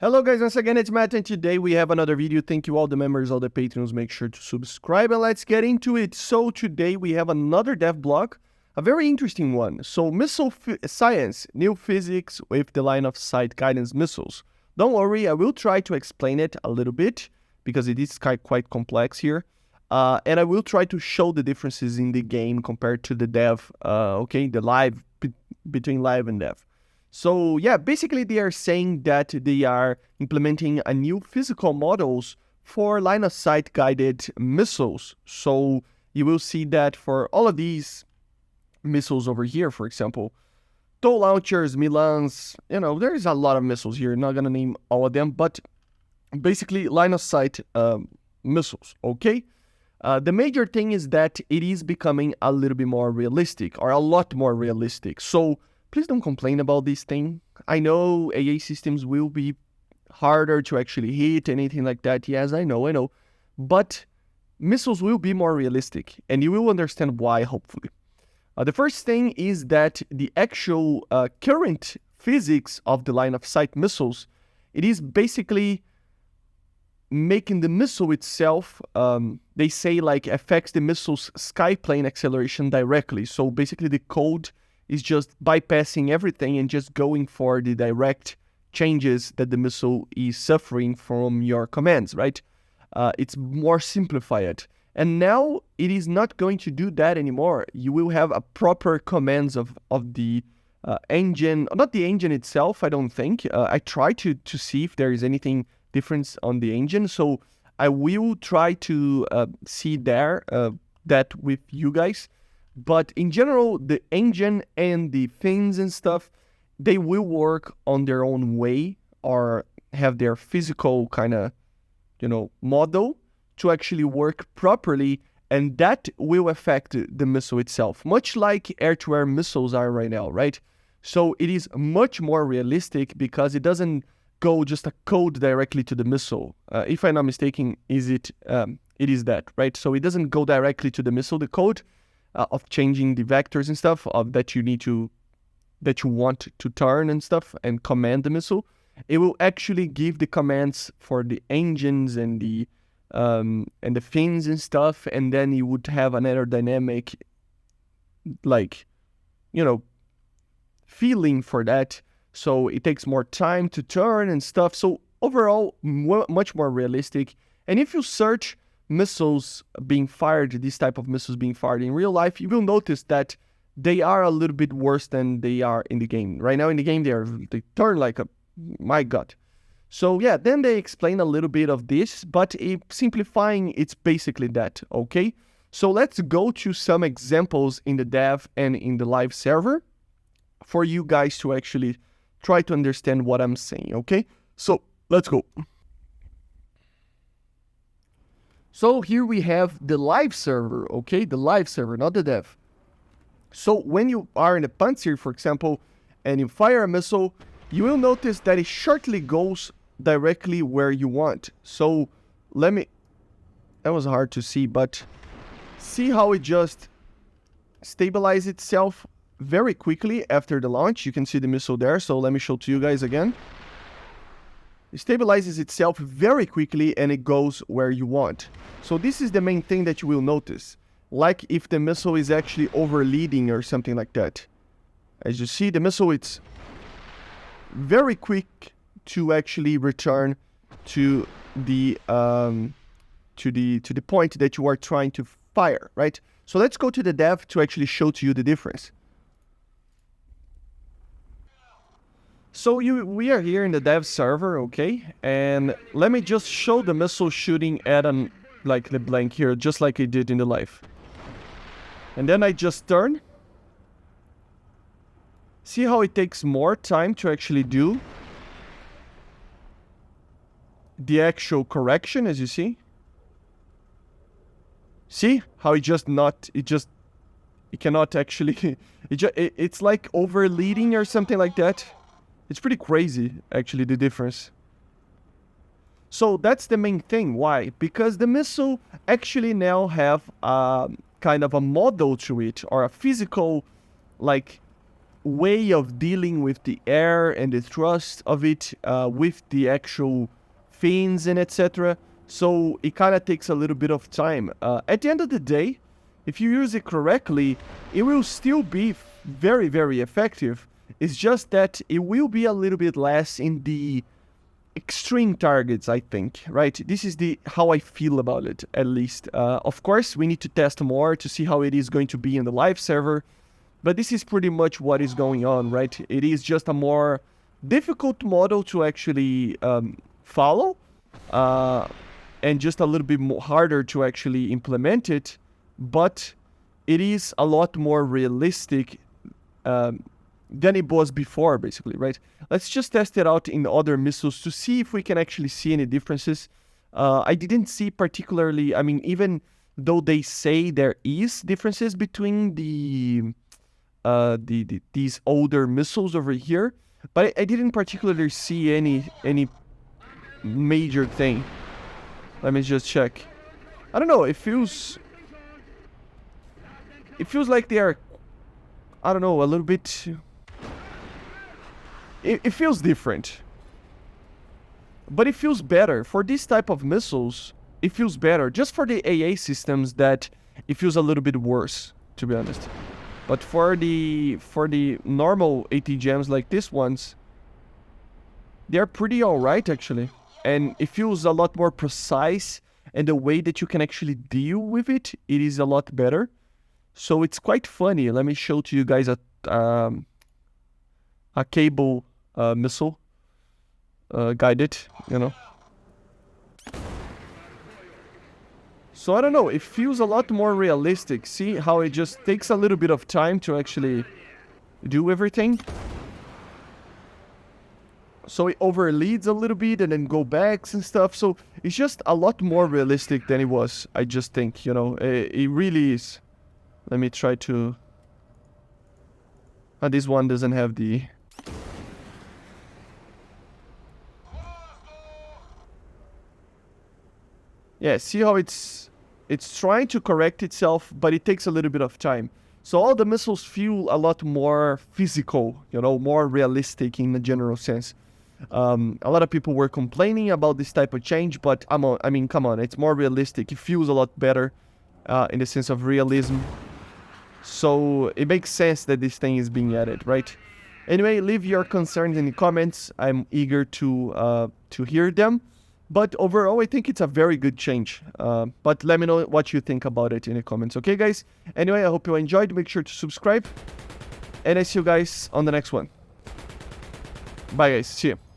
Hello guys, once again it's Matt and today we have another video. Thank you all the members, all the patrons, make sure to subscribe and let's get into it. So today we have another dev blog, a very interesting one. So missile science, new physics with the line of sight guidance missiles. Don't worry, I will try to explain it a little bit because it is quite complex here. And I will try to show the differences in the game compared to the dev, the live, between live and dev. So yeah, basically they are saying that they are implementing a new physical models for line of sight guided missiles. So you will see that for all of these missiles over here, for example, TOW launchers, Milans, there's a lot of missiles here. Not gonna name all of them, but basically line of sight missiles, okay? The major thing is that it is becoming a little bit more realistic, or a lot more realistic. So please don't complain about this thing. I know AA systems will be harder to actually hit, anything like that. Yes, I know. But missiles will be more realistic, and you will understand why, hopefully. The first thing is that the actual current physics of the line of sight missiles, it is basically making the missile itself, they say, like, affects the missile's skyplane acceleration directly. So basically the code is just bypassing everything and just going for the direct changes that the missile is suffering from your commands, right? It's more simplified. And now it is not going to do that anymore. You will have a proper commands of the engine, not the engine itself, I don't think. I try to see if there is anything difference on the engine. So I will try to see that with you guys. But in general, the engine and the fins and stuff, they will work on their own way or have their physical kind of, model to actually work properly. And that will affect the missile itself, much like air-to-air missiles are right now, right? So it is much more realistic because it doesn't go just a code directly to the missile. If I'm not mistaken, it is that, right? So it doesn't go directly to the missile, the code of changing the vectors and stuff that you want to turn and stuff and command the missile. It will actually give the commands for the engines and the fins and stuff, and then you would have an aerodynamic, feeling for that. So it takes more time to turn and stuff. So overall, much more realistic. And if you search missiles being fired, this type of missiles being fired in real life, you will notice that they are a little bit worse than they are in the game. Right now in the game, they turn like a, my god. So yeah, then they explain a little bit of this, but simplifying, it's basically that, okay? So let's go to some examples in the dev and in the live server for you guys to actually try to understand what I'm saying, okay? So let's go. So here we have the live server, okay? The live server, not the dev. So when you are in a Panzer, for example, and you fire a missile, you will notice that it shortly goes directly where you want. So that was hard to see, but see how it just stabilizes itself very quickly after the launch. You can see the missile there, so let me show to you guys again. It stabilizes itself very quickly and it goes where you want. So this is the main thing that you will notice. Like if the missile is actually overleading or something like that. As you see, the missile, it's very quick to actually return to the point that you are trying to fire, right? So let's go to the dev to actually show to you the difference. So we are here in the dev server, okay? And let me just show the missile shooting at the blank here, just like it did in the live. And then I just turn. See how it takes more time to actually do the actual correction, as you see? See how it cannot actually, it's like overleading or something like that. It's pretty crazy, actually, the difference. So that's the main thing. Why? Because the missile actually now have kind of a model to it, or a physical, way of dealing with the air and the thrust of it, with the actual fins and etc. So it kind of takes a little bit of time. At the end of the day, if you use it correctly, it will still be very, very effective. It's just that it will be a little bit less in the extreme targets, I think, right? This is how I feel about it, at least. Of course, we need to test more to see how it is going to be in the live server, but this is pretty much what is going on, right? It is just a more difficult model to actually follow, and just a little bit more harder to actually implement it, but it is a lot more realistic than it was before, basically, right? Let's just test it out in other missiles to see if we can actually see any differences. I didn't see particularly, I mean, even though they say there is differences between these older missiles over here, but I didn't particularly see any major thing. Let me just check. I don't know, it feels like they are, I don't know, a little bit... It feels different. But it feels better. For this type of missiles, it feels better. Just for the AA systems that it feels a little bit worse, to be honest. But for the normal ATGMs like this ones, they're pretty alright actually. And it feels a lot more precise, and the way that you can actually deal with it, it is a lot better. So it's quite funny. Let me show to you guys a cable missile, guided, you know. So I don't know, it feels a lot more realistic. See how it just takes a little bit of time to actually do everything. So it overleads a little bit and then go backs and stuff. So it's just a lot more realistic than it was, I just think, you know. It really is. Let me try to... this one doesn't have the... Yeah, see how it's trying to correct itself, but it takes a little bit of time. So all the missiles feel a lot more physical, you know, more realistic in the general sense. A lot of people were complaining about this type of change, but I mean, come on, it's more realistic. It feels a lot better in the sense of realism. So it makes sense that this thing is being added, right? Anyway, leave your concerns in the comments. I'm eager to hear them. But overall, I think it's a very good change. But let me know what you think about it in the comments. Okay, guys? Anyway, I hope you enjoyed. Make sure to subscribe. And I see you guys on the next one. Bye, guys. See you.